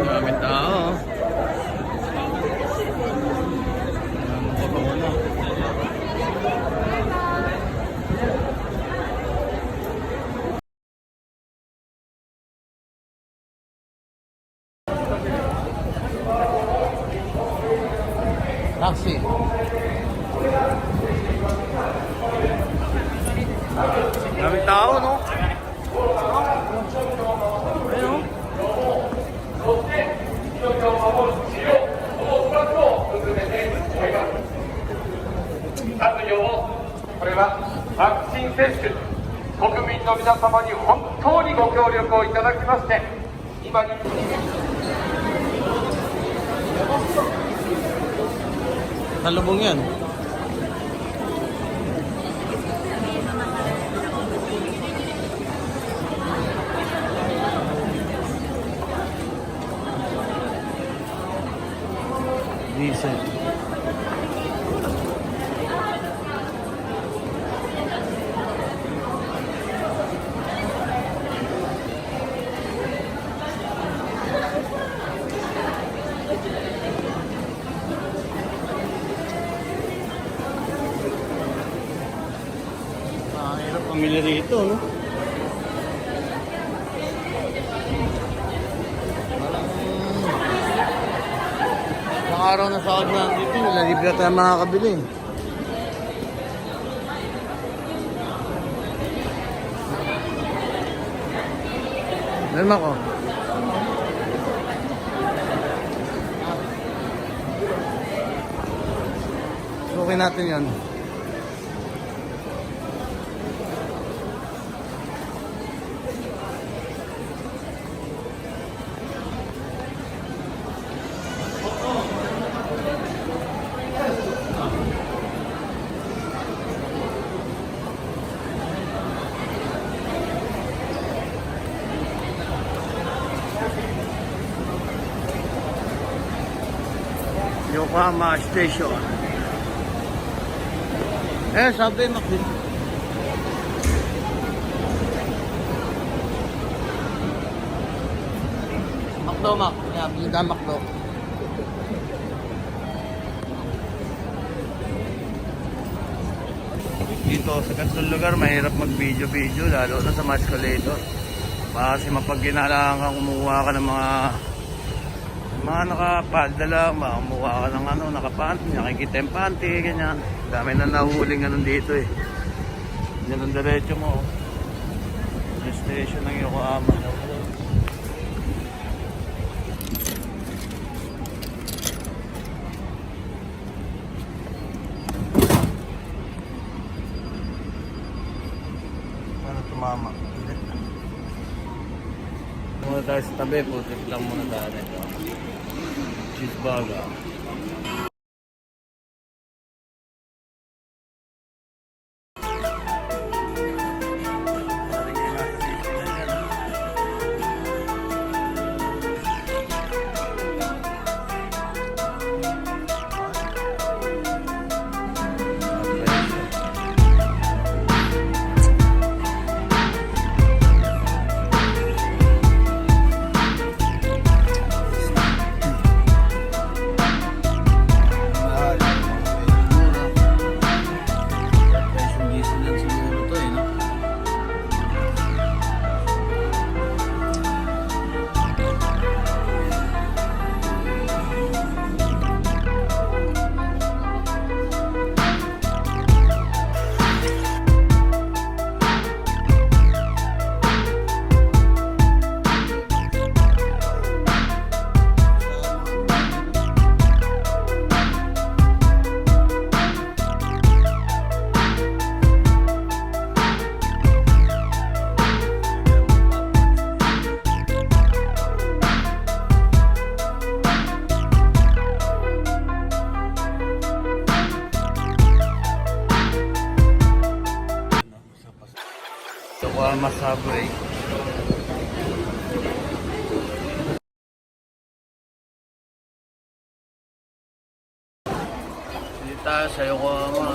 Dami tao. Taxi. Dami tao, no? Ayun,これはワクチン接種、国民の皆様に本当にご協力をいただきまして、今にSalubong yan. Diesel. Hirap pamilya rito, no? Parang araw na sahod na dito, nalibya tayo makakabili. Meron ako. Okay natin yan. Yokohama Station. Sabi Macdo. Mac. Yeah, Bida Macdo. Dito sa ganitong lugar, mahirap mag-video, lalo na sa escalator. Kasi mapag-ginalaan kang kumuha ka ng mga nakapalda lang, kumuha ka ng nakapanty, nakikita yung panty, ganyan. Dami na nahuhuling ganun dito eh. Yan ang diretso mo. Yung station ng Yokohama. Paano tumama? Muna tayo sa tabi, putik lang muna tayo nito. Cheeseburger. Yokohama Subway. Dito tayo sa Yokohama.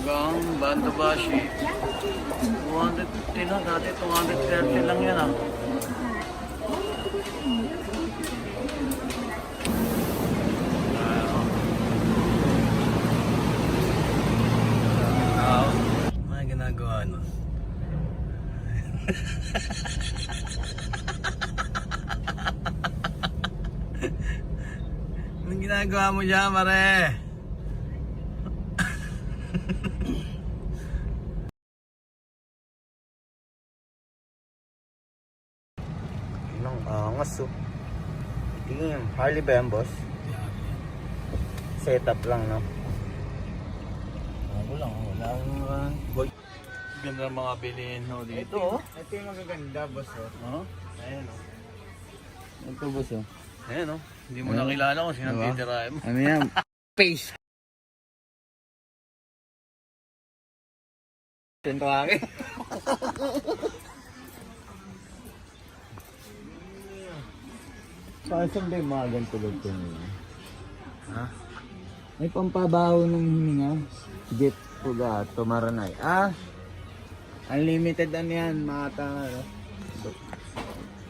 hanggang Bandabashi. 250 lang. Dati 230 lang yan ah. May ginagawa nun. Anong ginagawa mo dyan, Mare? Ilang angas oh. Tingin, Harley ba yan, boss? Setup lang, no? Wala boy. Ganda ng mga bilhin ho dito oh. Ito yung magaganda, boss. Oh, ayan oh. Ito, boss. Ayan oh. Hindi mo nakilala kung sinang titirahin mo. Ano yan? Face. Tento akin. Saan ba yung mga ganito ganito nyo? Ha? May pampabaho ng hininga. Jet puga, tumaranay. Unlimited ano yan, mga tanga.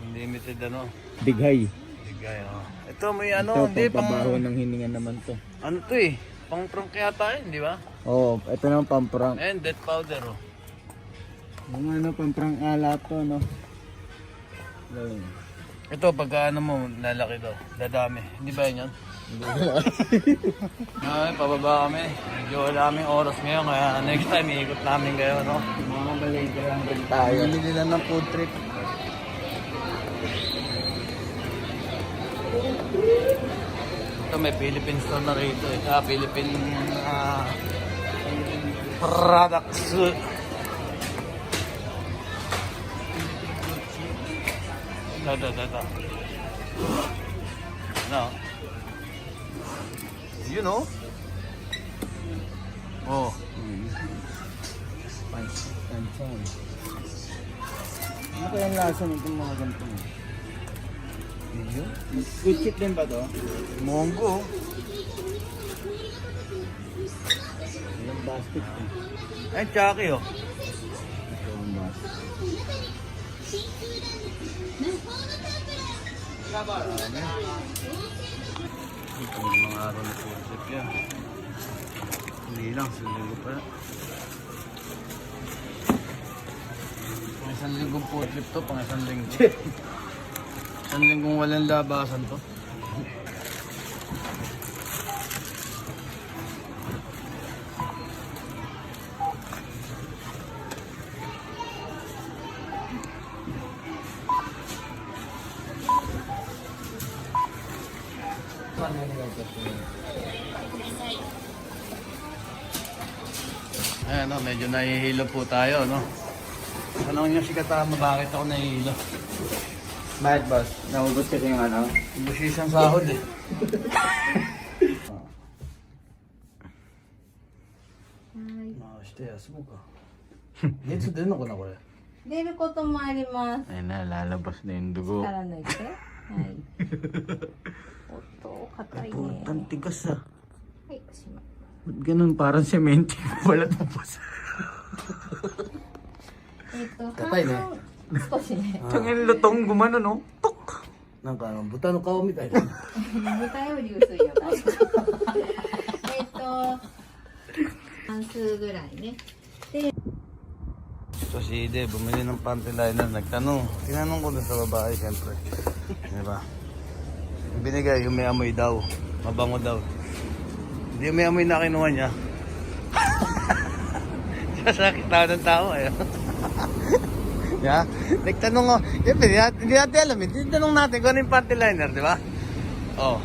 Unlimited ano. Bighay. Bigay oh. Ito may ano, Ito, hindi pang pampabaho ng hininga naman to. ano to eh. Pang prank yata yun, di ba? Oo, ito naman pamprang. Ayan, death powder oh. Yung ano, pamprang ala to, no? Ayun. Ito pagka ano mo, lalaki daw. Dadami. Hindi ba yun yan? Ay, pababa kami. Medyo wala kaming oras ngayon. Kaya next time, iikot namin kayo, no? Mga balita lang rin tayo. Bili lang ng food trip. Ito may Philippine store na rito eh. Philippine products. Ito. No. You know? Oh. Pansan. Ano kaya ang lasa nitong mga ganito? Good shit din ba to? Monggo. Yung basket. Ay, Chucky oh. Ito ang basket. Ito yung mga araw na food trip yan. Hindi lang, sundin pa. Pang isang linggong food trip to, pang isang linggo. Isang linggong walang labasan to. Ayan no, medyo nahihilo po tayo, no? Tanong niyo si Katama, bakit ako nahihilo? Bakit, boss? Naubos kasi yung ano? Busisang sahod eh.して休もうか。いつ出んのかなこれ。出ることもあります。 Ayun na, lalabas na yung dugo. 力抜いて。はい。おっと、硬いね。 Putang tigas ah. はい、おしまい。 Ba't ganun? Parang sementi. Wala na boss. 硬いね。少しね。 Tangin lutong gumano no? Tok! なんか豚の顔みたいな。豚より薄いよ。半数ぐらいね。 Ito si Ide, bumili ng panty liner, nagtanong. Tinanong ko dun sa babae, siyempre. Diba? Yung binigay, yung may amoy daw. Mabango daw. Hindi yung may amoy na kinuha niya. Sasakit tao ng tao eh. Yeah? Nagtanong ko, hindi natin alam eh. Tinanong natin kung ano yung panty liner, di ba? Oh.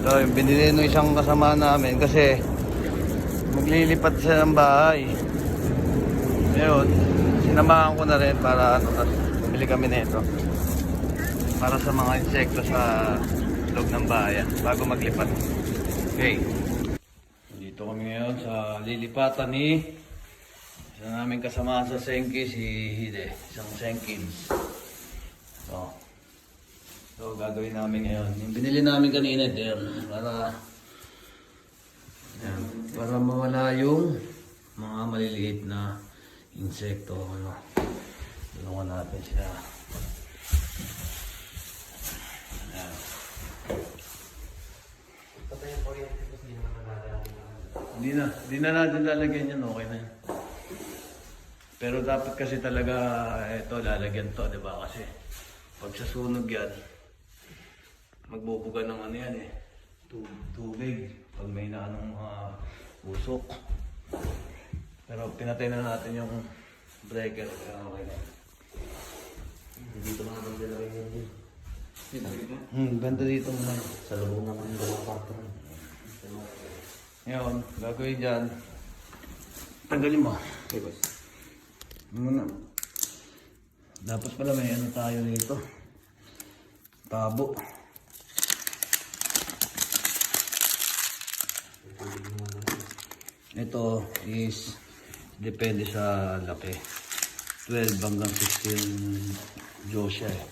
So, yung binili ng isang kasama namin kasi maglilipat siya ng bahay. Ngayon, sinamahan ko na rin para tapos bumili kami nito. Para sa mga insekto sa loob ng bahay bago maglipat. Okay. Dito kami ngayon sa lilipatan ni isa namin kasama sa Senki, si Hide. Isang Senkins. So, gagawin namin ngayon. Yung binili namin kanina, para Ayan. Para mawala yung mga maliliit na insekto. Ano. Tulungan natin siya. Ayan. Hindi na natin lalagyan yan, okay na yan. Pero dapat kasi talaga, ito, lalagyan to, di ba? Kasi pag sa sunog yan, magbubuga ng ano yan eh, tubig. Pag may na anong usok. Pero pinatay na natin yung breaker, kaya okay na. Dito mga banda lang yun din. Banda dito muna. Sa loob naman yung dalawang kwarto. Ngayon, gagawin dyan. Tanggalin mo. Okay, boss. Muna. Dapat pala may ano tayo nito. Tabo. Ito is depende sa laki. 12 hanggang 16 Joshua eh.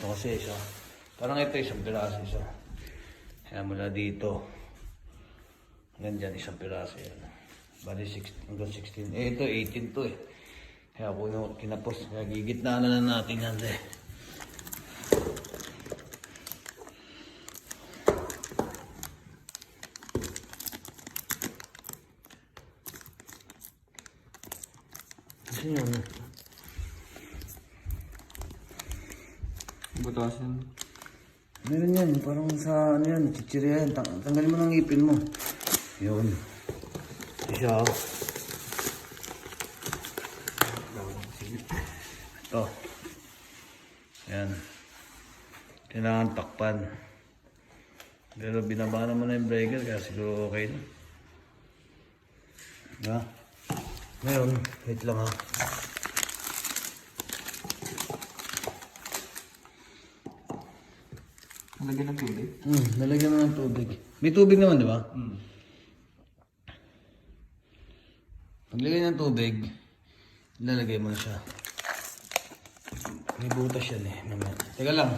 O kasi isa. Parang ito isang piraso isa. Kaya mula dito. Hanggang dyan isang piraso yan. Bali 16 hanggang 16. Eh ito 18 to eh. Kaya ako kinapos. Kaya gigitnaan na natin yan eh. Kasi yun. Butasan. Meron yan. Parang sa ano yan. Chichirya yan. Tanggalin mo ng ngipin mo. Yun. Isa. Ito. Yan. Kailangan takpan. Pero binaba naman na yung breaker kaya siguro okay na. Diba? Ngayon, wait lang ha. Nalagyan ng tubig? Nalagyan mo ng tubig. May tubig naman, di ba? Paglagay ng tubig, ilalagay mo na siya. May butas yan eh. Teka lang.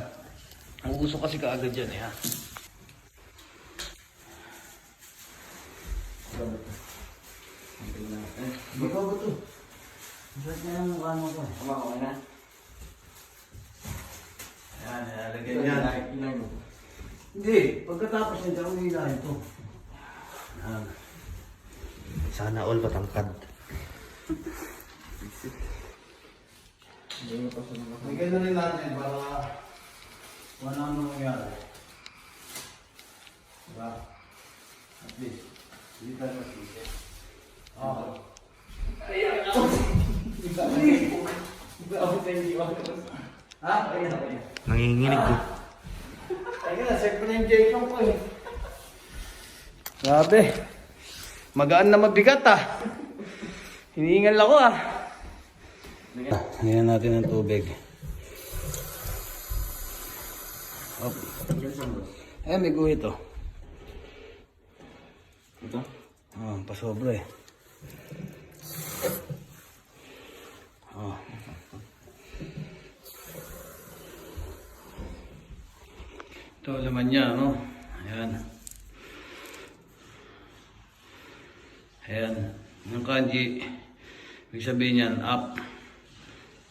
Ang uso kasi kaagad yan eh ha. Ikaw ba ito? Masarap na yung mukha mo ko eh. Okay na? Ayan, ilalagay yan. Hindi, pagkatapos nito, ang hilahin ito. Ayan. Sana all patangkad. Bigyan na rin natin para wala nang mangyari. Diba? At least, hindi tayo masisi. Oo. Ha? Nanginginig ko. Ayun na, set ko na yung J-Pong ko eh. Grabe. Magaan na mabigat ah. Hinihingal ako ah. Ngayon natin ang tubig. Op. May guhit oh. Ito? Pasobra eh. Ito laman niya, no? Ayan. Ayan. Yung kanji, ibig sabihin yan, up.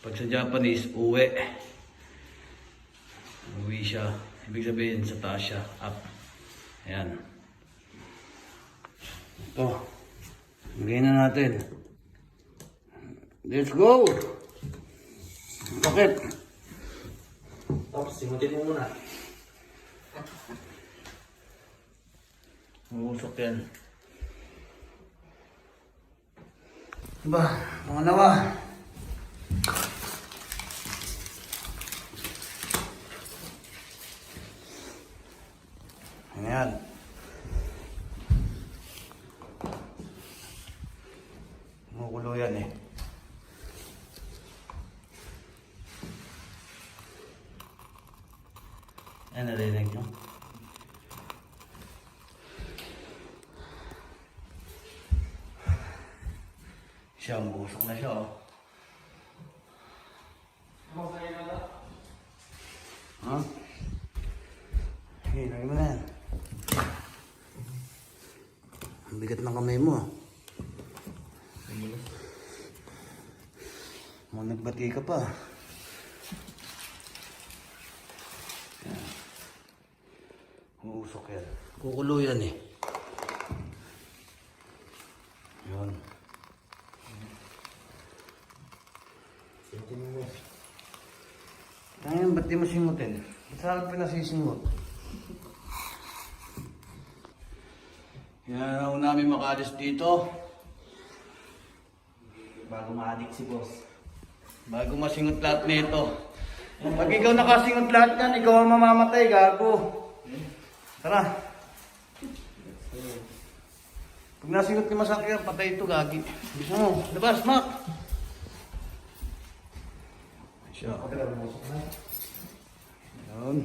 Pag sa Japanese, uwi. Uwi siya. Ibig sabihin, sa taas siya, up. Ayan. Ito. Bigay na natin. Let's go! Bakit? Tapos, simutin mo muna. Uusok yan. Diba? Pangalawa. Ayan. Magulo yan eh. Ayan, narinig nyo? Siya, busok na siya, oh. Ha? Okay, lagay mo na yan. Ang bigat ng kamay mo. Mga nagbati ka pa. Yan. Uusok yan. Kukulo yan eh. Yun. Ngayon, ba't di mo singutin? Ba't saan ka pinasisingot? Yan ako namin makalis dito. Bago ma-addict si boss. Bago masingot lahat nito. Pag ikaw nakasingot lahat yan, ikaw ang mamamatay, gago. Tara. Pag nasingot ni Masakya, patay ito, gagi. Bisa mo, labas, Mac. Siya. Yun.